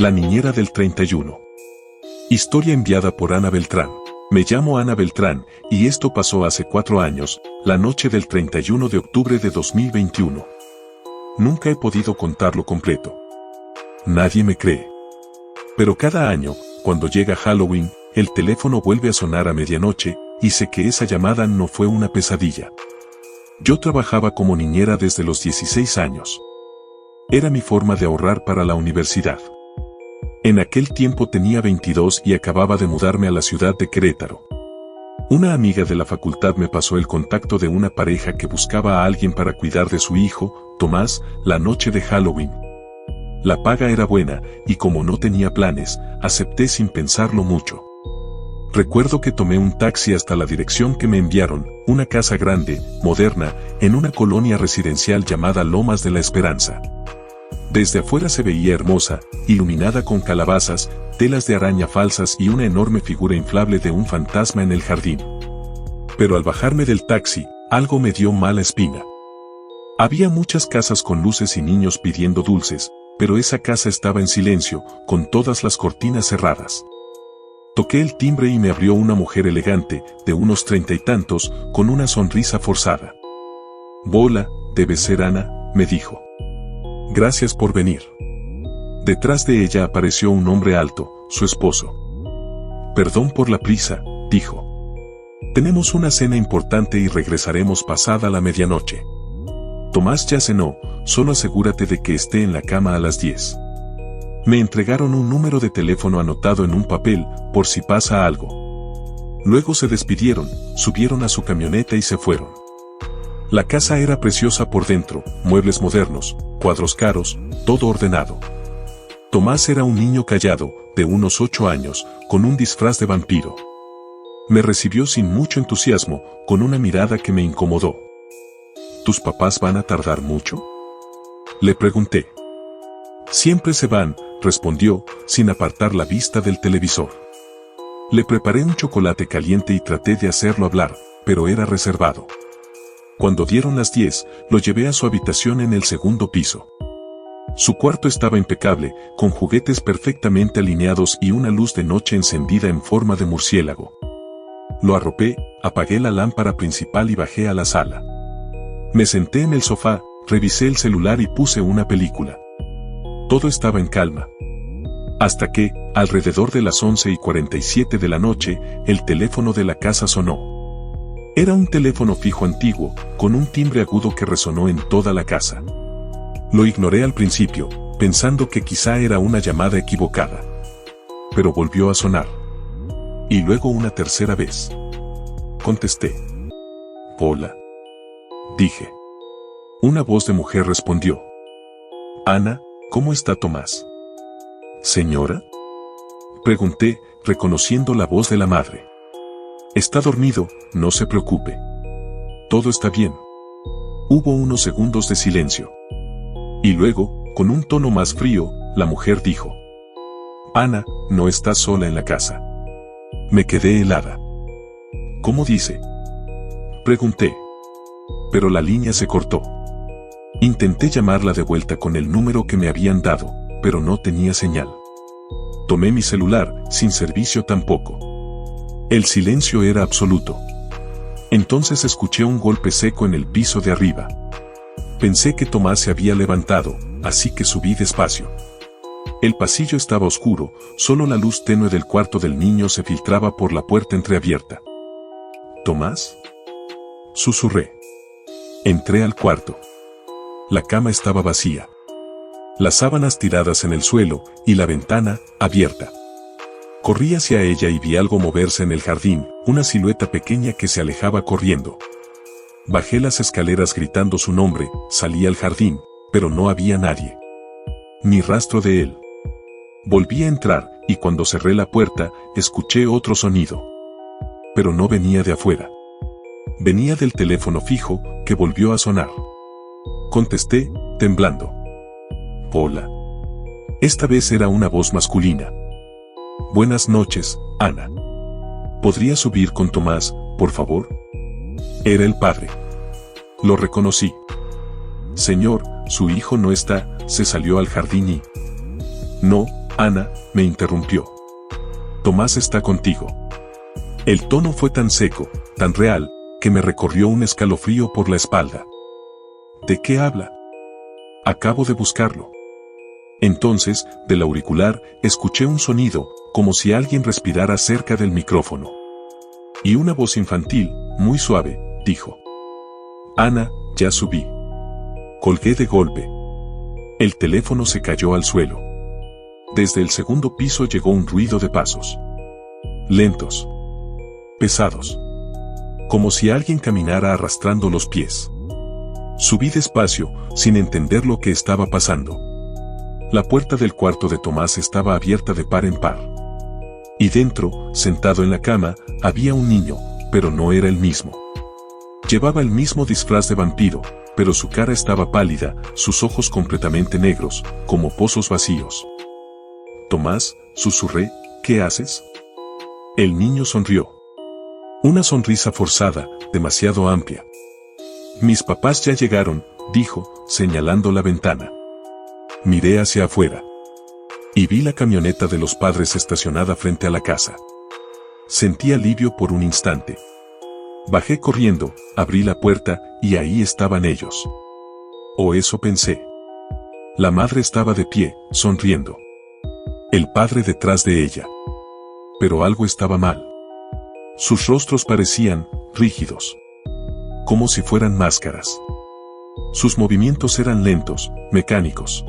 La niñera del 31. Historia enviada por Ana Beltrán. Me llamo Ana Beltrán, y esto pasó hace 4 años, la noche del 31 de octubre de 2021. Nunca he podido contarlo completo. Nadie me cree. Pero cada año, cuando llega Halloween, el teléfono vuelve a sonar a medianoche, y sé que esa llamada no fue una pesadilla. Yo trabajaba como niñera desde los 16 años. Era mi forma de ahorrar para la universidad. En aquel tiempo tenía 22 y acababa de mudarme a la ciudad de Querétaro. Una amiga de la facultad me pasó el contacto de una pareja que buscaba a alguien para cuidar de su hijo, Tomás, la noche de Halloween. La paga era buena, y como no tenía planes, acepté sin pensarlo mucho. Recuerdo que tomé un taxi hasta la dirección que me enviaron, una casa grande, moderna, en una colonia residencial llamada Lomas de la Esperanza. Desde afuera se veía hermosa, iluminada con calabazas, telas de araña falsas y una enorme figura inflable de un fantasma en el jardín. Pero al bajarme del taxi, algo me dio mala espina. Había muchas casas con luces y niños pidiendo dulces, pero esa casa estaba en silencio, con todas las cortinas cerradas. Toqué el timbre y me abrió una mujer elegante, de unos 30 y tantos, con una sonrisa forzada. «Hola, debe ser Ana», me dijo. «Gracias por venir». Detrás de ella apareció un hombre alto, su esposo. «Perdón por la prisa», dijo. «Tenemos una cena importante y regresaremos pasada la medianoche. Tomás ya cenó, solo asegúrate de que esté en la cama a las 10». Me entregaron un número de teléfono anotado en un papel, por si pasa algo. Luego se despidieron, subieron a su camioneta y se fueron. La casa era preciosa por dentro, muebles modernos, cuadros caros, todo ordenado. Tomás era un niño callado, de unos 8 años, con un disfraz de vampiro. Me recibió sin mucho entusiasmo, con una mirada que me incomodó. ¿Tus papás van a tardar mucho?, le pregunté. Siempre se van, respondió, sin apartar la vista del televisor. Le preparé un chocolate caliente y traté de hacerlo hablar, pero era reservado. Cuando dieron las 10, lo llevé a su habitación en el segundo piso. Su cuarto estaba impecable, con juguetes perfectamente alineados y una luz de noche encendida en forma de murciélago. Lo arropé, apagué la lámpara principal y bajé a la sala. Me senté en el sofá, revisé el celular y puse una película. Todo estaba en calma. Hasta que, alrededor de las 11:47 de la noche, el teléfono de la casa sonó. Era un teléfono fijo antiguo, con un timbre agudo que resonó en toda la casa. Lo ignoré al principio, pensando que quizá era una llamada equivocada. Pero volvió a sonar. Y luego una tercera vez. Contesté. «Hola», dije. Una voz de mujer respondió. «Ana, ¿cómo está Tomás?». «¿Señora?», pregunté, reconociendo la voz de la madre. «Está dormido, no se preocupe. Todo está bien». Hubo unos segundos de silencio. Y luego, con un tono más frío, la mujer dijo. «Ana, no estás sola en la casa». Me quedé helada. «¿Cómo dice?», pregunté. Pero la línea se cortó. Intenté llamarla de vuelta con el número que me habían dado, pero no tenía señal. Tomé mi celular, sin servicio tampoco. El silencio era absoluto. Entonces escuché un golpe seco en el piso de arriba. Pensé que Tomás se había levantado, así que subí despacio. El pasillo estaba oscuro, solo la luz tenue del cuarto del niño se filtraba por la puerta entreabierta. «¿Tomás?», susurré. Entré al cuarto. La cama estaba vacía. Las sábanas tiradas en el suelo, y la ventana, abierta. Corrí hacia ella y vi algo moverse en el jardín, una silueta pequeña que se alejaba corriendo. Bajé las escaleras gritando su nombre, salí al jardín, pero no había nadie. Ni rastro de él. Volví a entrar, y cuando cerré la puerta, escuché otro sonido. Pero no venía de afuera. Venía del teléfono fijo, que volvió a sonar. Contesté, temblando. «Hola». Esta vez era una voz masculina. «Buenas noches, Ana. ¿Podría subir con Tomás, por favor?». Era el padre. Lo reconocí. «Señor, su hijo no está, se salió al jardín y...». «No, Ana, me interrumpió. Tomás está contigo. El tono fue tan seco, tan real, que me recorrió un escalofrío por la espalda. ¿De qué habla? Acabo de buscarlo. Entonces, del auricular, escuché un sonido, como si alguien respirara cerca del micrófono. Y una voz infantil, muy suave, dijo: Ana, ya subí. Colgué de golpe. El teléfono se cayó al suelo. Desde el segundo piso llegó un ruido de pasos. Lentos. Pesados. Como si alguien caminara arrastrando los pies. Subí despacio, sin entender lo que estaba pasando. La puerta del cuarto de Tomás estaba abierta de par en par. Y dentro, sentado en la cama, había un niño, pero no era el mismo. Llevaba el mismo disfraz de vampiro, pero su cara estaba pálida, sus ojos completamente negros, como pozos vacíos. Tomás, susurré, ¿qué haces? El niño sonrió. Una sonrisa forzada, demasiado amplia. Mis papás ya llegaron, dijo, señalando la ventana. Miré hacia afuera. Y vi la camioneta de los padres estacionada frente a la casa. Sentí alivio por un instante. Bajé corriendo, abrí la puerta, y ahí estaban ellos. O eso pensé. La madre estaba de pie, sonriendo. El padre detrás de ella. Pero algo estaba mal. Sus rostros parecían rígidos. Como si fueran máscaras. Sus movimientos eran lentos, mecánicos.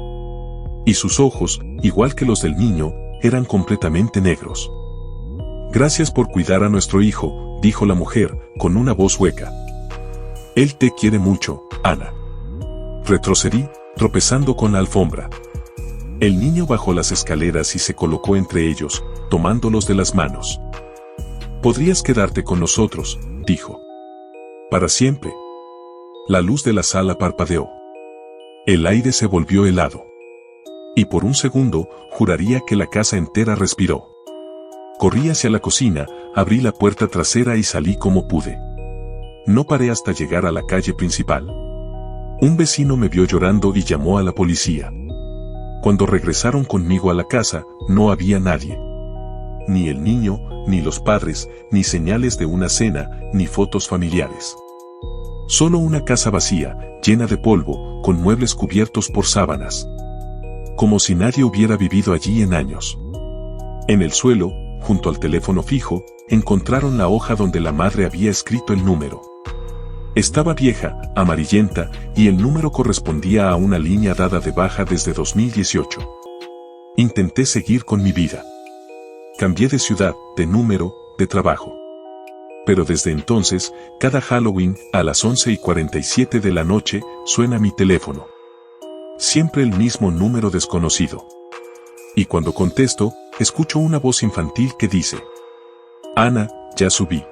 Y sus ojos, igual que los del niño, eran completamente negros. Gracias por cuidar a nuestro hijo, dijo la mujer, con una voz hueca. Él te quiere mucho, Ana. Retrocedí, tropezando con la alfombra. El niño bajó las escaleras y se colocó entre ellos, tomándolos de las manos. Podrías quedarte con nosotros, dijo. Para siempre. La luz de la sala parpadeó. El aire se volvió helado. Y por un segundo, juraría que la casa entera respiró. Corrí hacia la cocina, abrí la puerta trasera y salí como pude. No paré hasta llegar a la calle principal. Un vecino me vio llorando y llamó a la policía. Cuando regresaron conmigo a la casa, no había nadie. Ni el niño, ni los padres, ni señales de una cena, ni fotos familiares. Solo una casa vacía, llena de polvo, con muebles cubiertos por sábanas. Como si nadie hubiera vivido allí en años. En el suelo, junto al teléfono fijo, encontraron la hoja donde la madre había escrito el número. Estaba vieja, amarillenta, y el número correspondía a una línea dada de baja desde 2018. Intenté seguir con mi vida. Cambié de ciudad, de número, de trabajo. Pero desde entonces, cada Halloween, a las 11:47 de la noche, suena mi teléfono. Siempre el mismo número desconocido. Y cuando contesto, escucho una voz infantil que dice: Ana, ya subí.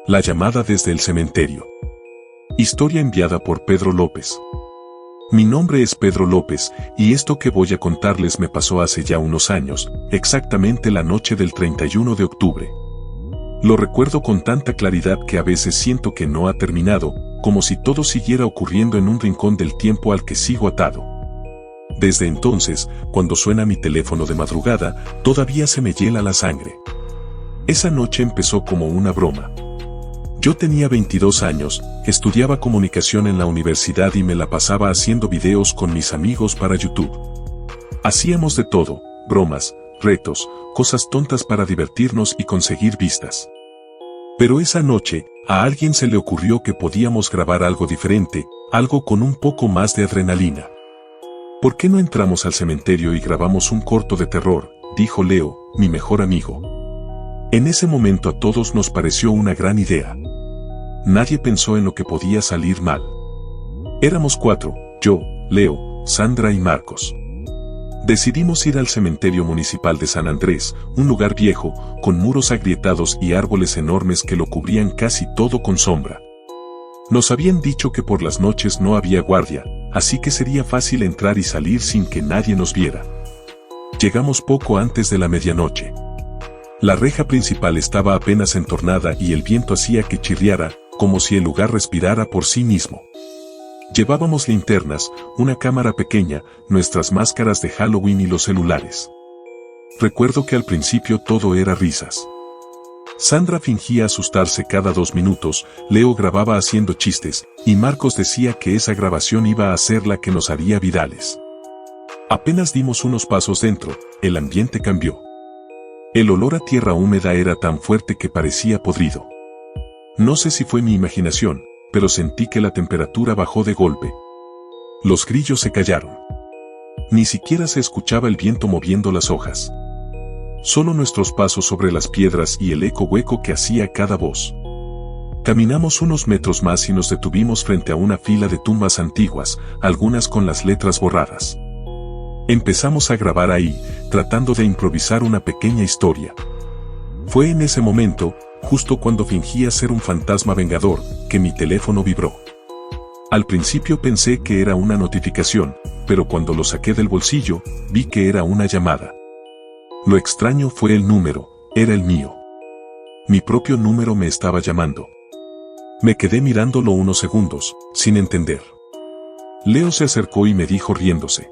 La llamada desde el cementerio. Historia enviada por Pedro López. Mi nombre es Pedro López, y esto que voy a contarles me pasó hace ya unos años, exactamente la noche del 31 de octubre. Lo recuerdo con tanta claridad que a veces siento que no ha terminado, como si todo siguiera ocurriendo en un rincón del tiempo al que sigo atado. Desde entonces, cuando suena mi teléfono de madrugada, todavía se me hiela la sangre. Esa noche empezó como una broma. Yo tenía 22 años, estudiaba comunicación en la universidad y me la pasaba haciendo videos con mis amigos para YouTube. Hacíamos de todo, bromas, retos, cosas tontas para divertirnos y conseguir vistas. Pero esa noche, a alguien se le ocurrió que podíamos grabar algo diferente, algo con un poco más de adrenalina. ¿Por qué no entramos al cementerio y grabamos un corto de terror?, dijo Leo, mi mejor amigo. En ese momento a todos nos pareció una gran idea. Nadie pensó en lo que podía salir mal. Éramos 4, yo, Leo, Sandra y Marcos. Decidimos ir al cementerio municipal de San Andrés, un lugar viejo, con muros agrietados y árboles enormes que lo cubrían casi todo con sombra. Nos habían dicho que por las noches no había guardia, así que sería fácil entrar y salir sin que nadie nos viera. Llegamos poco antes de la medianoche. La reja principal estaba apenas entornada y el viento hacía que chirriara, como si el lugar respirara por sí mismo. Llevábamos linternas, una cámara pequeña, nuestras máscaras de Halloween y los celulares. Recuerdo que al principio todo era risas. Sandra fingía asustarse cada 2 minutos, Leo grababa haciendo chistes, y Marcos decía que esa grabación iba a ser la que nos haría virales. Apenas dimos unos pasos dentro, el ambiente cambió. El olor a tierra húmeda era tan fuerte que parecía podrido. No sé si fue mi imaginación, pero sentí que la temperatura bajó de golpe. Los grillos se callaron. Ni siquiera se escuchaba el viento moviendo las hojas. Solo nuestros pasos sobre las piedras y el eco hueco que hacía cada voz. Caminamos unos metros más y nos detuvimos frente a una fila de tumbas antiguas, algunas con las letras borradas. Empezamos a grabar ahí, tratando de improvisar una pequeña historia. Fue en ese momento, justo cuando fingía ser un fantasma vengador, que mi teléfono vibró. Al principio pensé que era una notificación, pero cuando lo saqué del bolsillo, vi que era una llamada. Lo extraño fue el número, era el mío. Mi propio número me estaba llamando. Me quedé mirándolo unos segundos, sin entender. Leo se acercó y me dijo riéndose: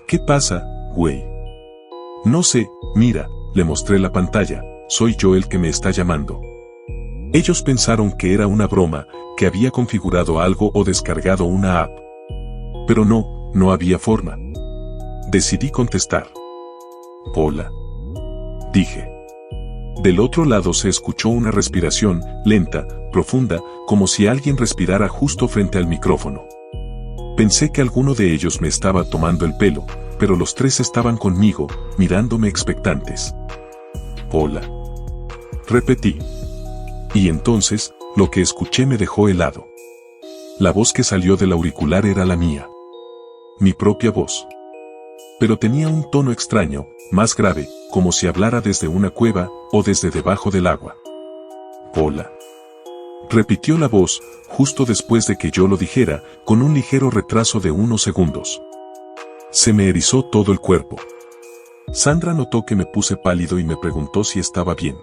¿Qué pasa, güey? No sé, mira, le mostré la pantalla, soy yo el que me está llamando. Ellos pensaron que era una broma, que había configurado algo o descargado una app. Pero no había forma. Decidí contestar. Hola. Dije. Del otro lado se escuchó una respiración, lenta, profunda, como si alguien respirara justo frente al micrófono. Pensé que alguno de ellos me estaba tomando el pelo, pero los 3 estaban conmigo, mirándome expectantes. Hola. Repetí. Y entonces, lo que escuché me dejó helado. La voz que salió del auricular era la mía. Mi propia voz. Pero tenía un tono extraño, más grave, como si hablara desde una cueva, o desde debajo del agua. Hola. Repitió la voz, justo después de que yo lo dijera, con un ligero retraso de unos segundos. Se me erizó todo el cuerpo. Sandra notó que me puse pálido y me preguntó si estaba bien.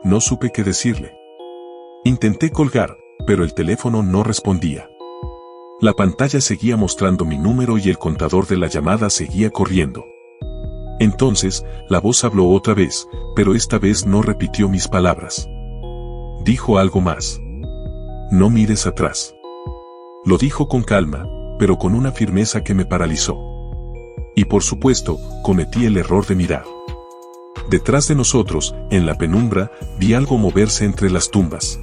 No supe qué decirle. Intenté colgar, pero el teléfono no respondía. La pantalla seguía mostrando mi número y el contador de la llamada seguía corriendo. Entonces, la voz habló otra vez, pero esta vez no repitió mis palabras. Dijo algo más. No mires atrás. Lo dijo con calma, pero con una firmeza que me paralizó. Y por supuesto, cometí el error de mirar. Detrás de nosotros, en la penumbra, vi algo moverse entre las tumbas.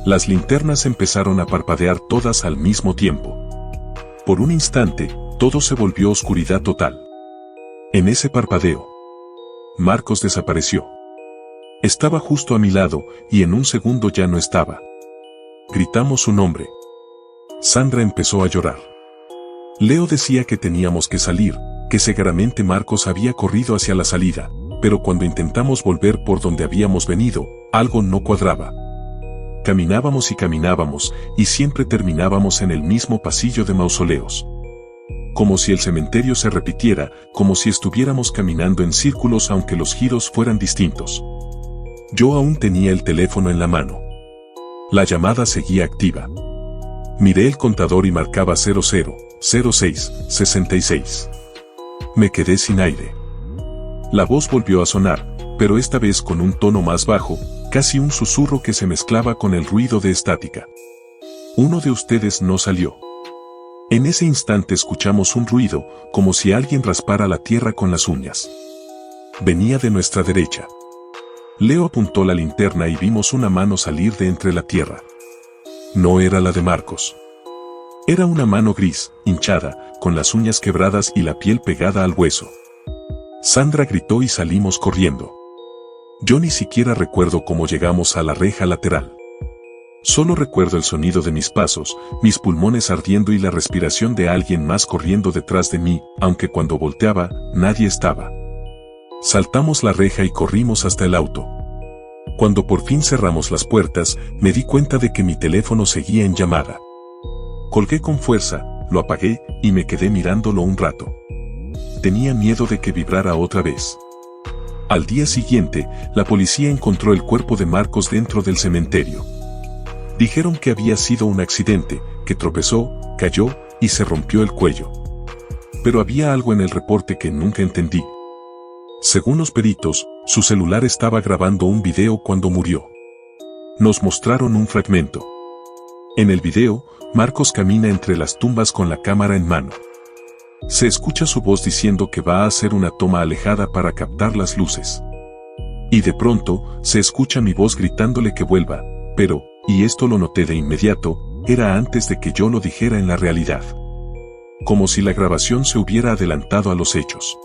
Las linternas empezaron a parpadear todas al mismo tiempo. Por un instante, todo se volvió oscuridad total. En ese parpadeo, Marcos desapareció. Estaba justo a mi lado, y en un segundo ya no estaba. Gritamos su nombre. Sandra empezó a llorar. Leo decía que teníamos que salir, que seguramente Marcos había corrido hacia la salida, pero cuando intentamos volver por donde habíamos venido, algo no cuadraba. Caminábamos y siempre terminábamos en el mismo pasillo de mausoleos. Como si el cementerio se repitiera, como si estuviéramos caminando en círculos aunque los giros fueran distintos. Yo aún tenía el teléfono en la mano. La llamada seguía activa. Miré el contador y marcaba 000666. Me quedé sin aire. La voz volvió a sonar, pero esta vez con un tono más bajo, casi un susurro que se mezclaba con el ruido de estática. Uno de ustedes no salió. En ese instante escuchamos un ruido, como si alguien raspara la tierra con las uñas. Venía de nuestra derecha. Leo apuntó la linterna y vimos una mano salir de entre la tierra. No era la de Marcos. Era una mano gris, hinchada, con las uñas quebradas y la piel pegada al hueso. Sandra gritó y salimos corriendo. Yo ni siquiera recuerdo cómo llegamos a la reja lateral. Solo recuerdo el sonido de mis pasos, mis pulmones ardiendo y la respiración de alguien más corriendo detrás de mí, aunque cuando volteaba, nadie estaba. Saltamos la reja y corrimos hasta el auto. Cuando por fin cerramos las puertas, me di cuenta de que mi teléfono seguía en llamada. Colgué con fuerza, lo apagué y me quedé mirándolo un rato. Tenía miedo de que vibrara otra vez. Al día siguiente, la policía encontró el cuerpo de Marcos dentro del cementerio. Dijeron que había sido un accidente, que tropezó, cayó y se rompió el cuello. Pero había algo en el reporte que nunca entendí. Según los peritos, su celular estaba grabando un video cuando murió. Nos mostraron un fragmento. En el video, Marcos camina entre las tumbas con la cámara en mano. Se escucha su voz diciendo que va a hacer una toma alejada para captar las luces. Y de pronto, se escucha mi voz gritándole que vuelva, pero, y esto lo noté de inmediato, era antes de que yo lo dijera en la realidad. Como si la grabación se hubiera adelantado a los hechos.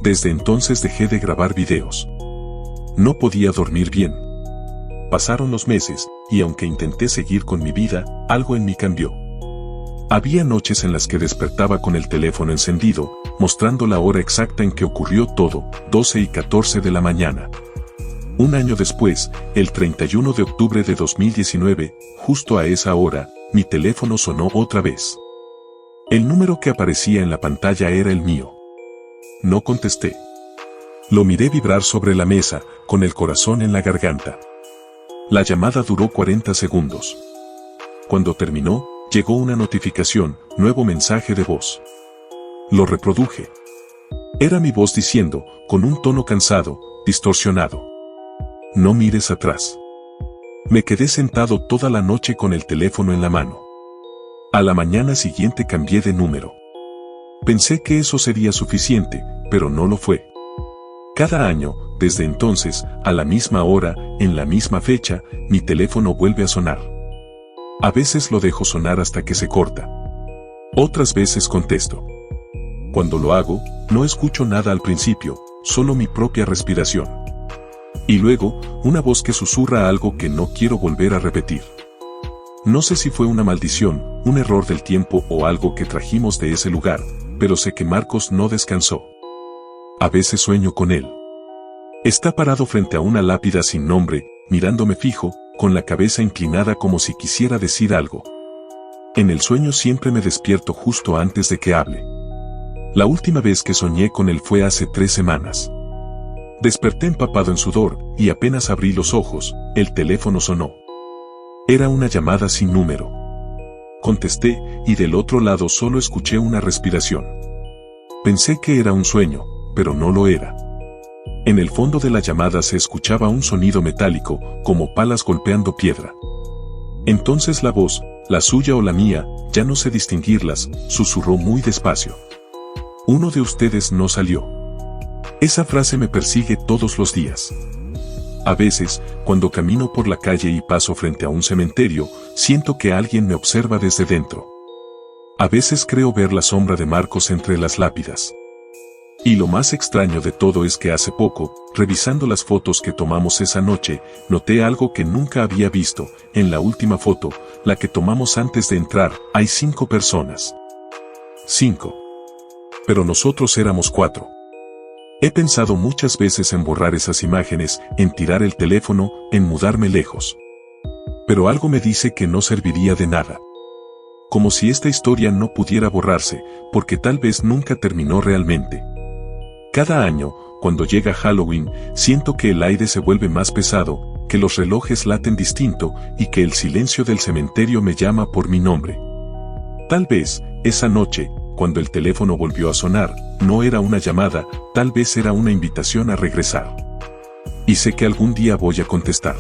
Desde entonces dejé de grabar videos. No podía dormir bien. Pasaron los meses, y aunque intenté seguir con mi vida, algo en mí cambió. Había noches en las que despertaba con el teléfono encendido, mostrando la hora exacta en que ocurrió todo, 12:14 de la mañana. Un año después, el 31 de octubre de 2019, justo a esa hora, mi teléfono sonó otra vez. El número que aparecía en la pantalla era el mío. No contesté. Lo miré vibrar sobre la mesa, con el corazón en la garganta. La llamada duró 40 segundos. Cuando terminó, llegó una notificación, nuevo mensaje de voz. Lo reproduje. Era mi voz diciendo, con un tono cansado, distorsionado: no mires atrás. Me quedé sentado toda la noche con el teléfono en la mano. A la mañana siguiente cambié de número. Pensé que eso sería suficiente, pero no lo fue. Cada año, desde entonces, a la misma hora, en la misma fecha, mi teléfono vuelve a sonar. A veces lo dejo sonar hasta que se corta. Otras veces contesto. Cuando lo hago, no escucho nada al principio, solo mi propia respiración. Y luego, una voz que susurra algo que no quiero volver a repetir. No sé si fue una maldición, un error del tiempo o algo que trajimos de ese lugar, pero sé que Marcos no descansó. A veces sueño con él. Está parado frente a una lápida sin nombre, mirándome fijo, con la cabeza inclinada como si quisiera decir algo. En el sueño siempre me despierto justo antes de que hable. La última vez que soñé con él fue hace 3 semanas. Desperté empapado en sudor, y apenas abrí los ojos, el teléfono sonó. Era una llamada sin número. Contesté, y del otro lado solo escuché una respiración. Pensé que era un sueño, pero no lo era. En el fondo de la llamada se escuchaba un sonido metálico, como palas golpeando piedra. Entonces la voz, la suya o la mía, ya no sé distinguirlas, susurró muy despacio: uno de ustedes no salió. Esa frase me persigue todos los días. A veces, cuando camino por la calle y paso frente a un cementerio, siento que alguien me observa desde dentro. A veces creo ver la sombra de Marcos entre las lápidas. Y lo más extraño de todo es que hace poco, revisando las fotos que tomamos esa noche, noté algo que nunca había visto. En la última foto, la que tomamos antes de entrar, hay 5 personas. 5. Pero nosotros éramos 4. He pensado muchas veces en borrar esas imágenes, en tirar el teléfono, en mudarme lejos. Pero algo me dice que no serviría de nada. Como si esta historia no pudiera borrarse, porque tal vez nunca terminó realmente. Cada año, cuando llega Halloween, siento que el aire se vuelve más pesado, que los relojes laten distinto y que el silencio del cementerio me llama por mi nombre. Tal vez, esa noche, cuando el teléfono volvió a sonar, no era una llamada, tal vez era una invitación a regresar. Y sé que algún día voy a contestar.